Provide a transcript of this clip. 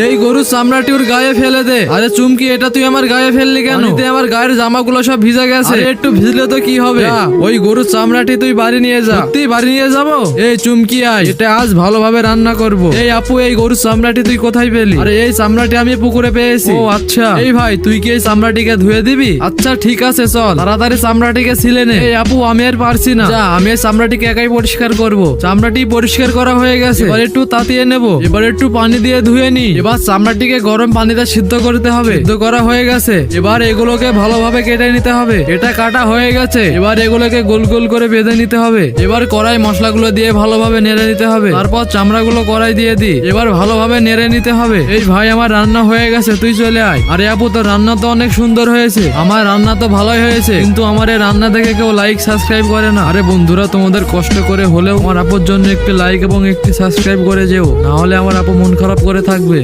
এই গরুর চামড়াটি ওর গায়ে ফেলে দে। আরে চুমকি, এটা তুই আমার গায়ে ফেললি কেন? পানিতে আমার গায়ের জামাগুলো সব ভিজে গেছে। আরে একটু ভিজলে তো কি হবে? যা, ওই গরুর চামড়াটি তুই বাড়ি নিয়ে যা। সত্যি বাড়ি নিয়ে যাবো? এই চুমকি আয়, এটা আজ ভালোভাবে রান্না করব। এই আপু, এই গরুর চামড়াটি তুই কোথায় পেলি? আরে এই চামড়াটি আমি পুকুরে পেয়েছি। ও আচ্ছা। এই ভাই, তুই কি এই চামড়াটিকে ধুয়ে দিবি? আচ্ছা ঠিক আছে, চল তাড়াতাড়ি চামড়াটিকে ছিলে নে। এই আপু, আমি আর পারছি না। যা, আমি এই চামড়াটিকে একাই পরিষ্কার করব। চামড়াটি পরিষ্কার করা হয়ে গেছে, এবার একটু তাতিয়ে নেব। এবার একটু পানি দিয়ে ধুয়ে নি। এবার চামড়াটিকে গরম পানিতে সিদ্ধ করতে হবে। সিদ্ধ করা হয়ে গেছে, এবার এগুলোকে ভালোভাবে কেটে নিতে হবে। এটা কাটা হয়ে গেছে, এবার এগুলোকে গোল গোল করে বেঁধে নিতে হবে। এবার কড়াই মশলাগুলো দিয়ে ভালোভাবে নেড়ে নিতে হবে। তারপর চামড়াগুলো কড়াই দিয়ে দি। এবার ভালোভাবে নেড়ে নিতে হবে। এই ভাই, আমার রান্না হয়ে গেছে, তুই চলে আয়। আরে আপু, তোর রান্না তো অনেক সুন্দর হয়েছে। আমার রান্না তো ভালোই হয়েছে, কিন্তু আমার এই রান্না দেখে কেউ লাইক সাবস্ক্রাইব করে না। আরে বন্ধুরা, তোমাদের কষ্ট করে হলেও আমার আপুর জন্য একটি লাইক এবং একটি সাবস্ক্রাইব করে যেও, না হলে আমার আপু মন খারাপ করে থাকবে।